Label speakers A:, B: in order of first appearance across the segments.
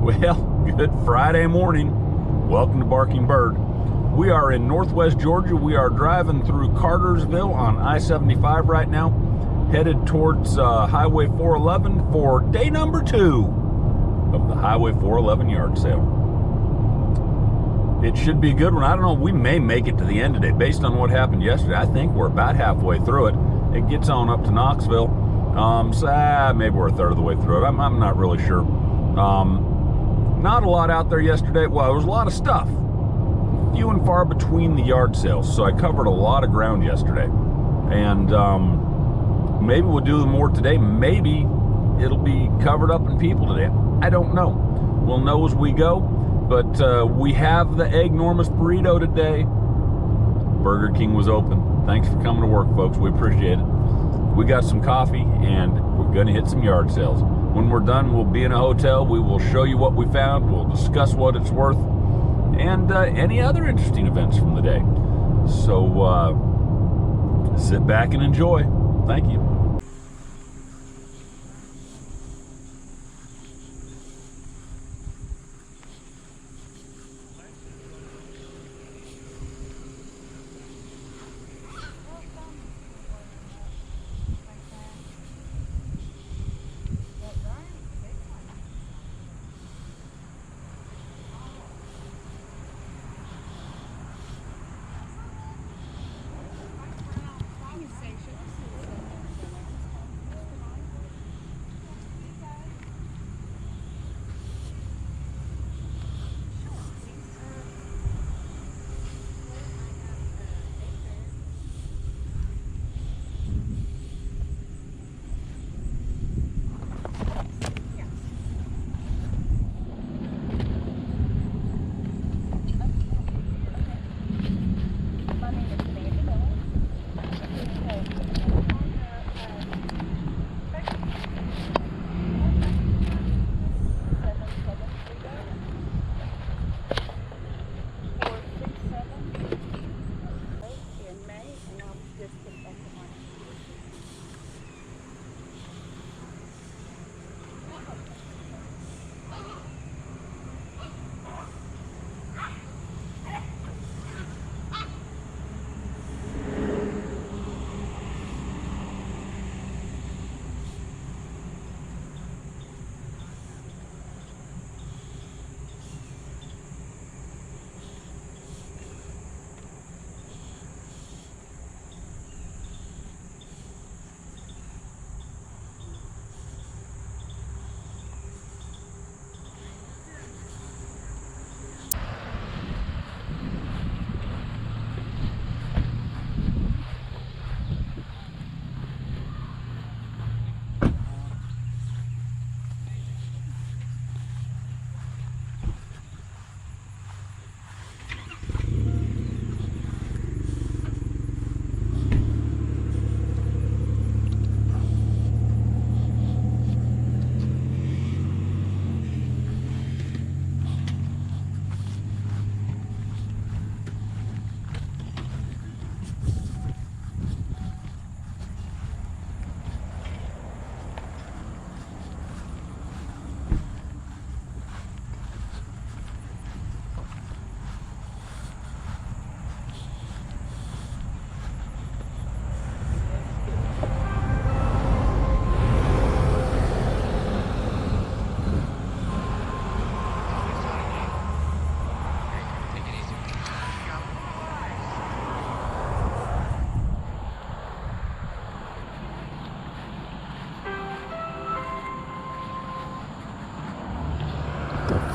A: Well, good Friday morning. Welcome to Barking Bird. We are in Northwest Georgia. We are driving through Cartersville on I-75 right now, headed towards Highway 411 for day number 2 of the Highway 411 yard sale. It should be a good one. I don't know, we may make it to the end today based on what happened yesterday. I think we're about halfway through it. It gets on up to Knoxville. Maybe we're a third of the way through it. I'm not really sure. Not a lot out there yesterday. Well, there was a lot of stuff. Few and far between the yard sales. So I covered a lot of ground yesterday. And maybe we'll do more today. Maybe it'll be covered up in people today. I don't know. We'll know as we go. But we have the Eggnormous burrito today. Burger King was open. Thanks for coming to work, folks. We appreciate it. We got some coffee, and we're going to hit some yard sales. When we're done, we'll be in a hotel. We will show you what we found. We'll discuss what it's worth and any other interesting events from the day. So sit back and enjoy. Thank you.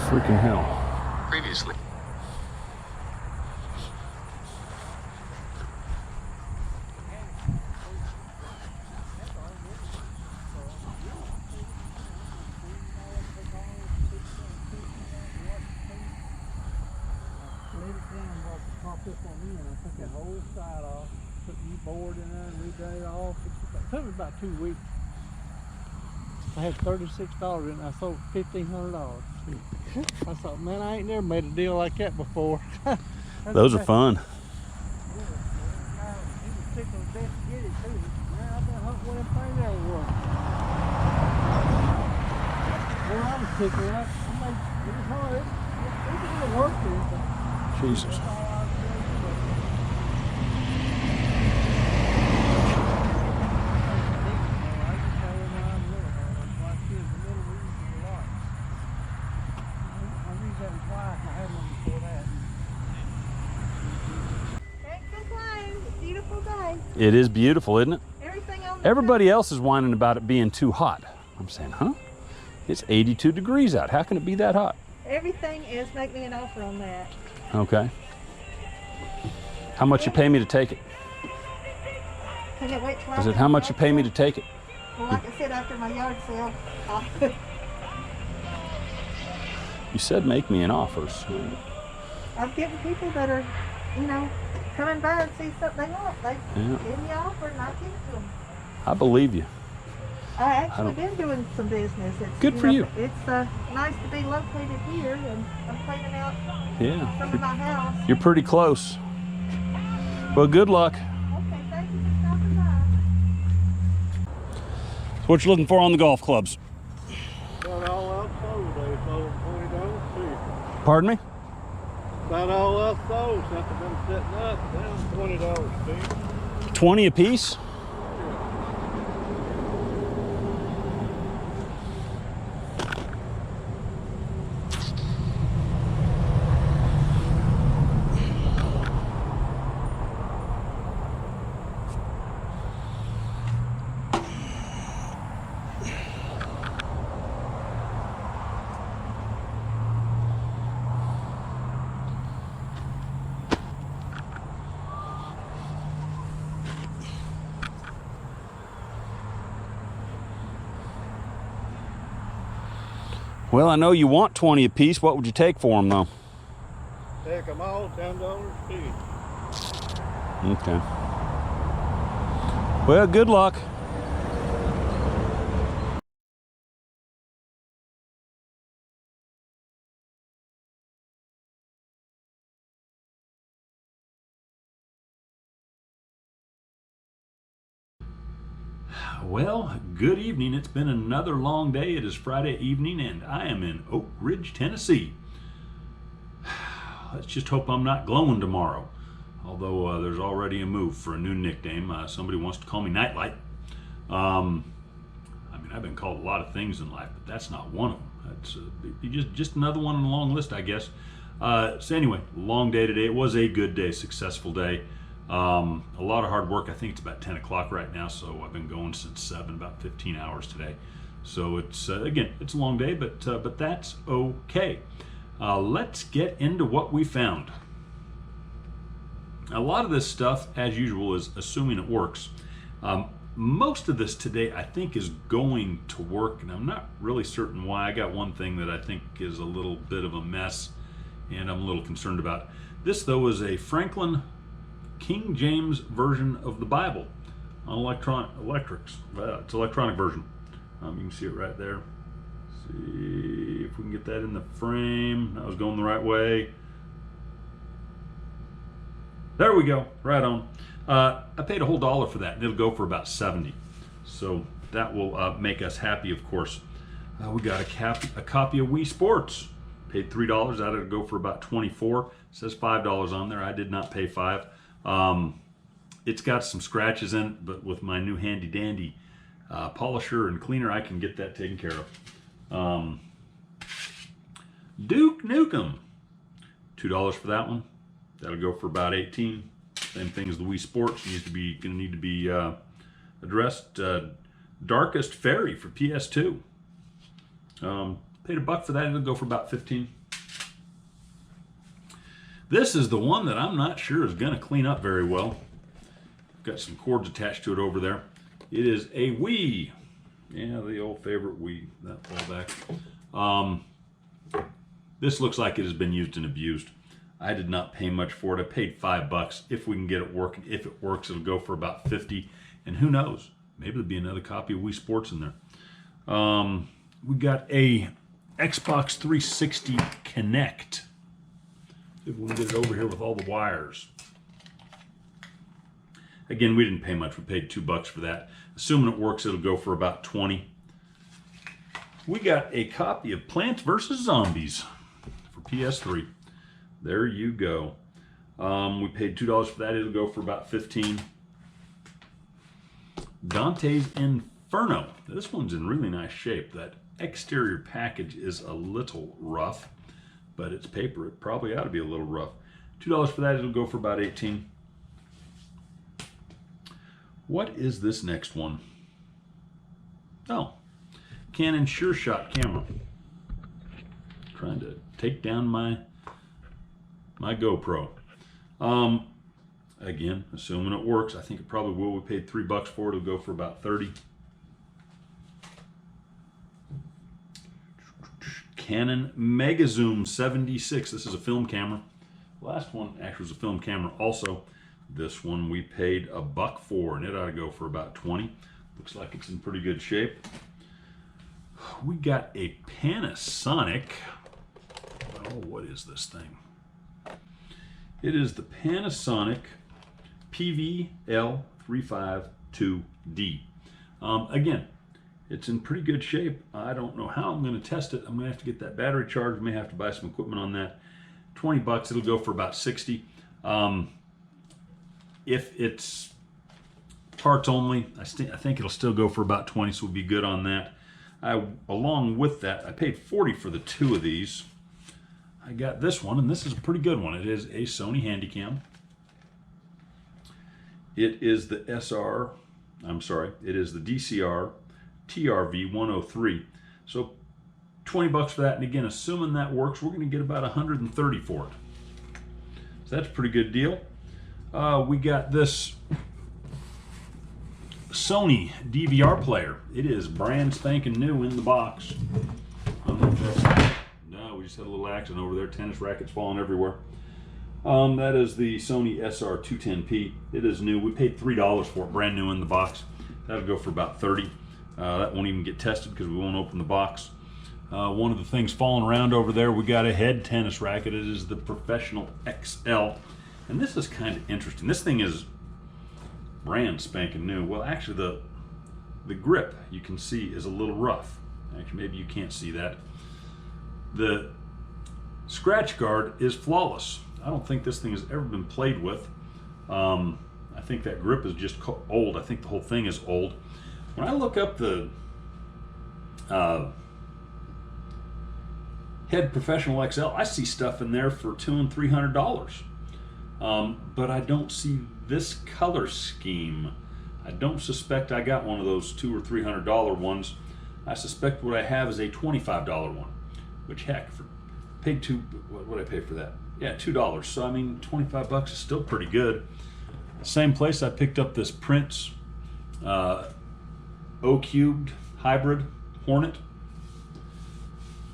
A: Freaking hell.
B: Previously.
C: That whole side off, put the board in there and redone it all. It took me about 2 weeks. I had $36 in it. I sold $1,500. I thought, man, I ain't never made a deal like that before.
A: Those are fun.
C: He was tickled to death to get it too. Man, I've been hunting with him thing everywhere. Well, I was tickled. I made it's a little work here, but
A: Jesus.
C: that's all I was I just tell them I'm little. That's why kids are little reasons a lot. I read that twice. I had one before that.
B: Can't complain. It's a beautiful day.
A: It is beautiful, isn't it?
B: Everything on the
A: Everybody else is whining about it being too hot. I'm saying, huh? It's 82 degrees out. How can it be that hot?
B: everything is make me an offer on that.
A: Okay. How much you pay me to take it?
B: Can it wait till
A: Is it how much you pay me to take it?
B: Well, like I said, after my yard sale,
A: You said make me an offer. So.
B: I'm getting people that are, you know, coming by and see something they want. They give me an offer and I give it to them.
A: I believe you.
B: I actually been doing some business. It's,
A: Good for you.
B: It's nice to be located here, and I'm cleaning out some of my house.
A: You're pretty close. Well, good luck.
B: Okay, thank you for stopping by.
A: What you looking for on the golf clubs?
C: About all else sold, they sold $20 too.
A: Pardon me?
C: About all else sold since I've been setting up, down $20 too.
A: 20 a piece? Well, I know you want 20 a piece. What would you take for them, though?
C: Take them all, $10 each.
A: Okay. Well, good luck. Well, good evening. It's been another long day. It is Friday evening, and I am in Oak Ridge, Tennessee. Let's just hope I'm not glowing tomorrow. Although there's already a move for a new nickname. Somebody wants to call me Nightlight. I mean, I've been called a lot of things in life, but that's not one of them. That's just another one on the long list, I guess. So anyway, long day today. It was a good day, successful day. A lot of hard work. I think it's about 10 o'clock right now, so I've been going since 7, about 15 hours today. So it's again, it's a long day, but that's okay. Let's get into what we found. A lot of this stuff, as usual, is assuming it works. Most of this today, I think, is going to work, and I'm not really certain why. I got one thing that I think is a little bit of a mess, and I'm a little concerned about. This, though, is a Franklin King James version of the Bible on electrics. It's electronic version. You can see it right there. See if we can get that in the frame. I was going the right way. There we go. Right on. I paid a whole $1 for that, and it'll go for about 70. So that will make us happy, of course. We got a copy of Wii Sports. Paid $3. That'll go for about 24. It says $5 on there. I did not pay $5. It's got some scratches in it, but with my new handy dandy polisher and cleaner, I can get that taken care of. Duke Nukem, $2 for that one. That'll go for about 18. Same thing as the Wii Sports. Gonna need to be addressed. Darkest Fairy for PS2. Paid $1 for that. It'll go for about 15. This is the one that I'm not sure is going to clean up very well. Got some cords attached to it over there. It is a Wii. Yeah, the old favorite Wii. That fall back. This looks like it has been used and abused. I did not pay much for it. I paid $5 if we can get it working. If it works, it'll go for about 50. And who knows? Maybe there'll be another copy of Wii Sports in there. We got a Xbox 360 Kinect. If we can get it over here with all the wires. Again, we didn't pay much. We paid $2 for that. Assuming it works, it'll go for about 20. We got a copy of Plants vs. Zombies. PS3. There you go. We paid $2 for that. It'll go for about $15. Dante's Inferno. This one's in really nice shape. That exterior package is a little rough, but it's paper. It probably ought to be a little rough. $2 for that. It'll go for about $18. What is this next one? Oh, Canon Sure Shot camera. Trying to take down my GoPro. Again, assuming it works, I think it probably will. We paid $3 for it. It'll go for about $30. Canon Megazoom 76. This is a film camera. Last one actually was a film camera also. This one we paid $1 for, and it ought to go for about $20. Looks like it's in pretty good shape. We got a Panasonic. Oh, what is this thing? It is the Panasonic PVL352D. Again, it's in pretty good shape. I don't know how I'm going to test it. I'm going to have to get that battery charged. May have to buy some equipment on that. $20. It'll go for about $60. If it's parts only, I think it'll still go for about $20, so we'll be good on that. Along with that, I paid $40 for the two of these. I got this one, and this is a pretty good one. It is a Sony Handycam. It is the it is the DCR TRV 103. So $20 for that, and again, assuming that works, we're going to get about $130 for it. So that's a pretty good deal. We got this Sony DVR player. It is brand spanking new in the box. No, we just had a little accident over there. Tennis rackets falling everywhere. That is the Sony SR210P. It is new. We paid $3 for it, brand new in the box. That'll go for about $30. That won't even get tested because we won't open the box. One of the things falling around over there, we got a head tennis racket. It is the Professional XL. And this is kind of interesting. This thing is brand spanking new. Well, actually, the grip, you can see, is a little rough. Actually, maybe you can't see that. The scratch guard is flawless. I don't think this thing has ever been played with. I think that grip is just old. I think the whole thing is old. When I look up the head Professional XL, I see stuff in there for $200 and $300. But I don't see this color scheme. I don't suspect I got one of those $200 or $300 ones. I suspect what I have is a $25 one, which heck, paid what did I pay for that? Yeah, $2. So I mean, $25 is still pretty good. Same place I picked up this Prince O-Cubed hybrid Hornet.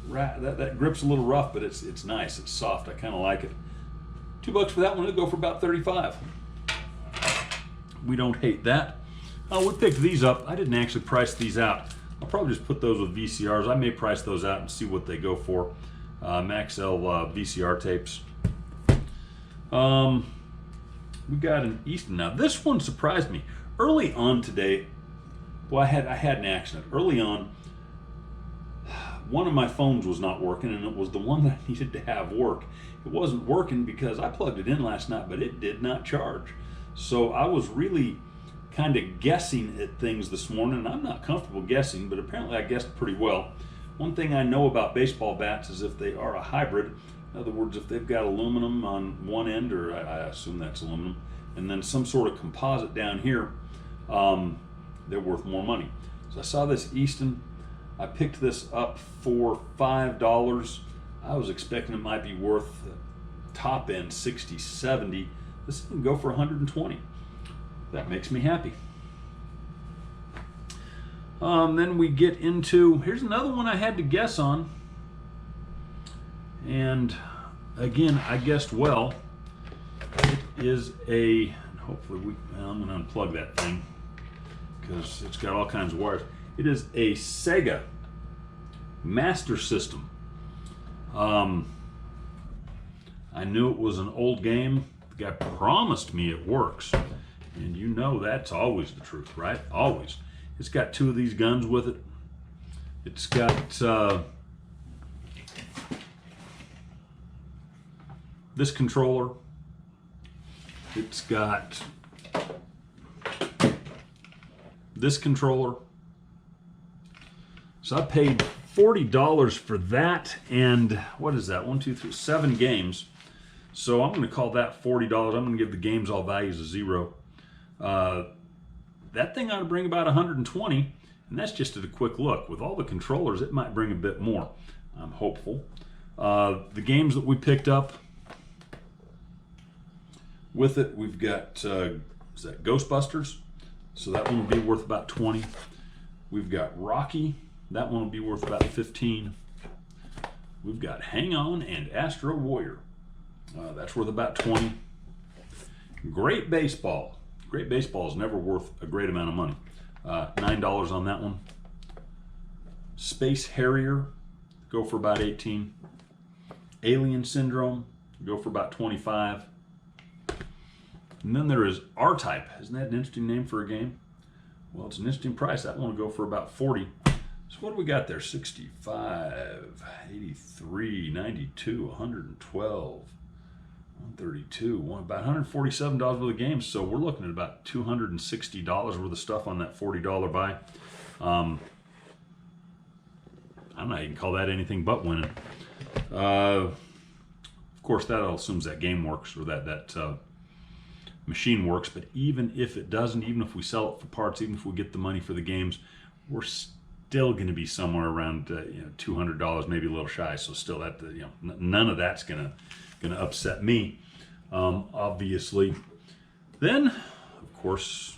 A: That grip's a little rough, but it's nice. It's soft. I kind of like it. $2 for that one. It'll go for about $35. We don't hate that. We picked these up. I didn't actually price these out. I'll probably just put those with VCRs. I may price those out and see what they go for. Maxell VCR tapes. We got an Easton. Now this one surprised me. Early on today, well, I had an accident. Early on, one of my phones was not working, and it was the one that I needed to have work. It wasn't working because I plugged it in last night, but it did not charge. So I was really kind of guessing at things this morning, and I'm not comfortable guessing, but apparently I guessed pretty well. One thing I know about baseball bats is if they are a hybrid, in other words, if they've got aluminum on one end, or I assume that's aluminum, and then some sort of composite down here, they're worth more money. So I saw this Easton. I picked this up for $5. I was expecting it might be worth top end $60, $70. This can go for $120. That makes me happy. Then we get into, here's another one I had to guess on. And again, I guessed well. It is hopefully I'm going to unplug that thing because it's got all kinds of wires. It is a Sega Master System. I knew it was an old game. The guy promised me it works. And you know that's always the truth, right? Always. It's got two of these guns with it. It's got this controller. It's got this controller. So I paid $40 for that, and what is that? 1, 2, 3, 7 games. So I'm going to call that $40. I'm going to give the games all values a 0. That thing ought to bring about 120, and that's just at a quick look. With all the controllers, it might bring a bit more. I'm hopeful. The games that we picked up with it, we've got is that Ghostbusters? So that one will be worth about 20. We've got Rocky. That one will be worth about 15. We've got Hang On and Astro Warrior. That's worth about 20. Great Baseball. Great Baseball is never worth a great amount of money. $9 on that one. Space Harrier, go for about 18. Alien Syndrome, go for about 25. And then there is R-Type. Isn't that an interesting name for a game? Well, it's an interesting price. That one will go for about 40. So what do we got there? 65, 83, 92, 112, 132, about $147 worth of games. So we're looking at about $260 worth of stuff on that $40 buy. I'm not even call that anything but winning. Of course, that all assumes that game works, or that machine works. But even if it doesn't, even if we sell it for parts, even if we get the money for the games, we're still going to be somewhere around $200, maybe a little shy. So still, that none of that's going to upset me, obviously. Then, of course,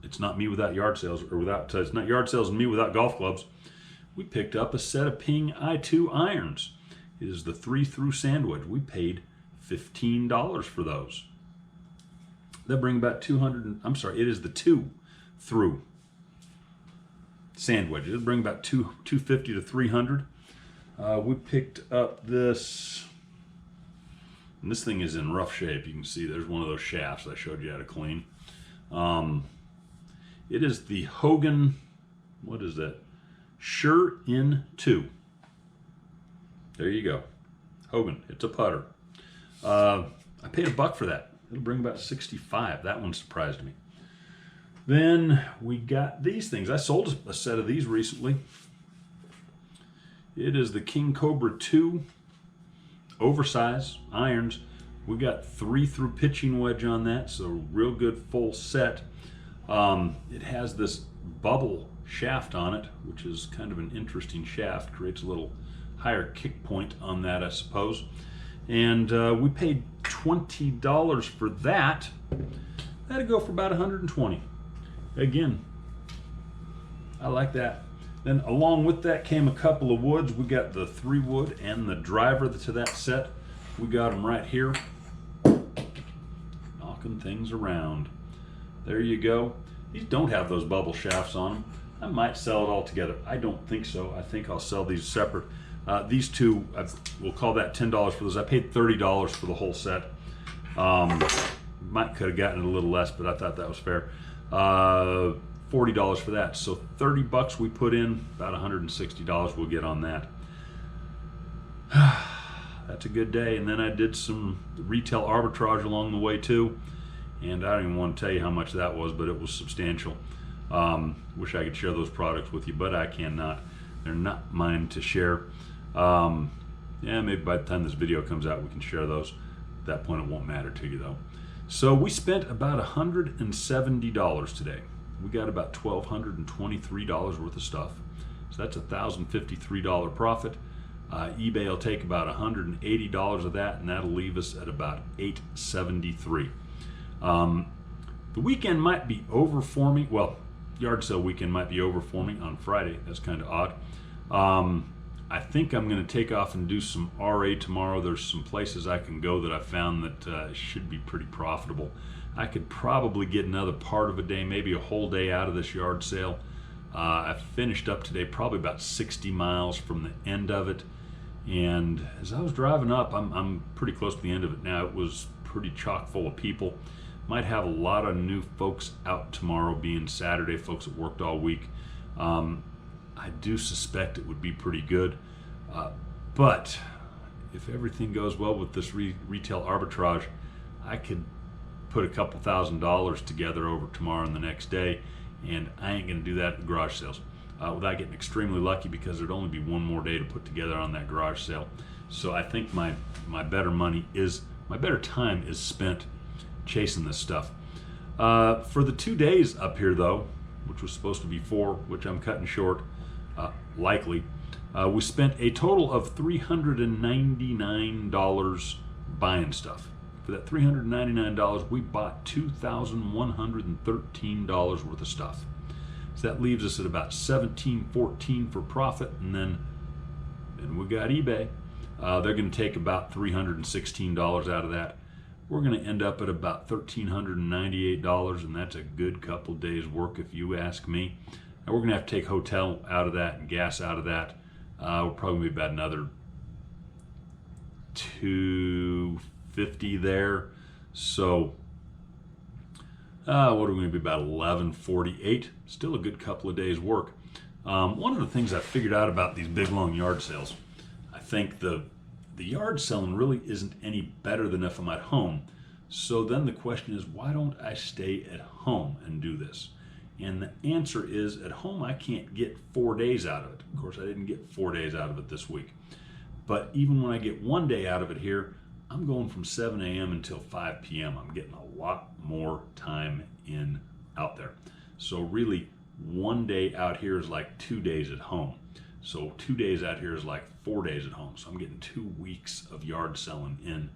A: it's not me without yard sales, or it's not yard sales and me without golf clubs. We picked up a set of Ping I2 irons. It is the 3-through sandwich. We paid $15 for those. That bring about 200. I'm sorry, it is the 2-through sandwich. It'll bring about 250 to 300. We picked up this, and this thing is in rough shape. You can see there's one of those shafts I showed you how to clean. It is the Hogan, what is that? Sure In 2. There you go. Hogan, it's a putter. I paid $1 for that. It'll bring about 65. That one surprised me. Then we got these things. I sold a set of these recently. It is the King Cobra 2 Oversized irons. We got 3-through pitching wedge on that, so real good full set. It has this bubble shaft on it, which is kind of an interesting shaft. Creates a little higher kick point on that, I suppose. And we paid $20 for that. That'd go for about 120. Again, I like that. Then along with that came a couple of woods. We got the 3-wood and the driver to that set. We got them right here. Knocking things around. There you go. These don't have those bubble shafts on them. I might sell it all together. I don't think so. I think I'll sell these separate. These two, we'll call that $10 for those. I paid $30 for the whole set. Might could have gotten it a little less, but I thought that was fair. $40 for that. So $30 we put in, about $160 we'll get on that. That's a good day. And then I did some retail arbitrage along the way too. And I don't even want to tell you how much that was, but it was substantial. Wish I could share those products with you, but I cannot. They're not mine to share. Yeah, maybe by the time this video comes out, we can share those. At that point, it won't matter to you though. So we spent about $170 today. We got about $1,223 worth of stuff. So that's a $1,053 profit. eBay will take about $180 of that, and that'll leave us at about $873. The weekend might be over for me. Well, yard sale weekend might be over for me on Friday. That's kind of odd. I think I'm going to take off and do some RA tomorrow. There's some places I can go that I found that should be pretty profitable. I could probably get another part of a day, maybe a whole day out of this yard sale. I finished up today probably about 60 miles from the end of it. And as I was driving up, I'm pretty close to the end of it now. It was pretty chock full of people. Might have a lot of new folks out tomorrow, being Saturday, folks that worked all week. I do suspect it would be pretty good, but if everything goes well with this retail arbitrage, I could put a couple $1,000s together over tomorrow and the next day, and I ain't gonna do that at garage sales without getting extremely lucky, because there'd only be one more day to put together on that garage sale. So I think my better time is spent chasing this stuff. For the 2 days up here though, which was supposed to be 4, which I'm cutting short, likely, we spent a total of $399 buying stuff. For that $399, we bought $2,113 worth of stuff. So that leaves us at about $1,714 for profit, and then we got eBay. They're going to take about $316 out of that. We're going to end up at about $1,398, and that's a good couple days work if you ask me. And we're going to have to take hotel out of that and gas out of that. We'll probably be about another $250 there. So what are we going to be, about $1,148? Still a good couple of days work. One of the things I figured out about these big long yard sales, I think the yard selling really isn't any better than if I'm at home. So then the question is, why don't I stay at home and do this? And the answer is, at home I can't get 4 days out of it. Of course, I didn't get 4 days out of it this week. But even when I get 1 day out of it here, I'm going from 7 a.m. until 5 p.m. I'm getting a lot more time out there. So really, 1 day out here is like 2 days at home. So 2 days out here is like 4 days at home. So I'm getting 2 weeks of yard selling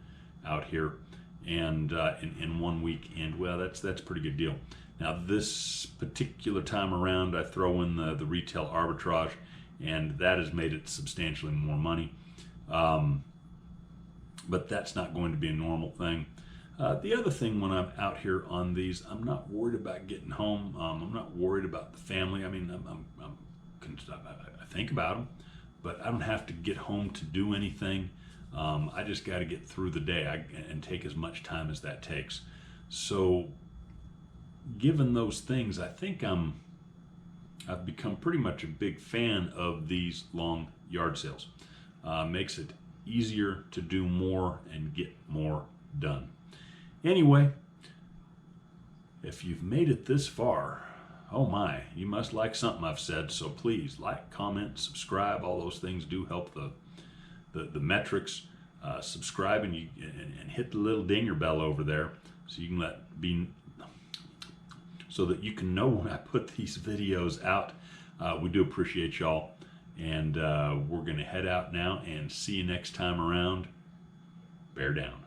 A: out here, and in 1 week. And well, that's a pretty good deal. Now this particular time around, I throw in the retail arbitrage, and that has made it substantially more money. But that's not going to be a normal thing. The other thing, when I'm out here on these, I'm not worried about getting home. I'm not worried about the family. I mean, I think about them, but I don't have to get home to do anything. I just got to get through the day and take as much time as that takes. So given those things, I think I've become pretty much a big fan of these long yard sales. Makes it easier to do more and get more done. Anyway, if you've made it this far, oh my, you must like something I've said. So please like, comment, subscribe. All those things do help the metrics. Subscribe and hit the little dinger bell over there, so you can so that you can know when I put these videos out. We do appreciate y'all, and we're going to head out now and see you next time around. Bear down.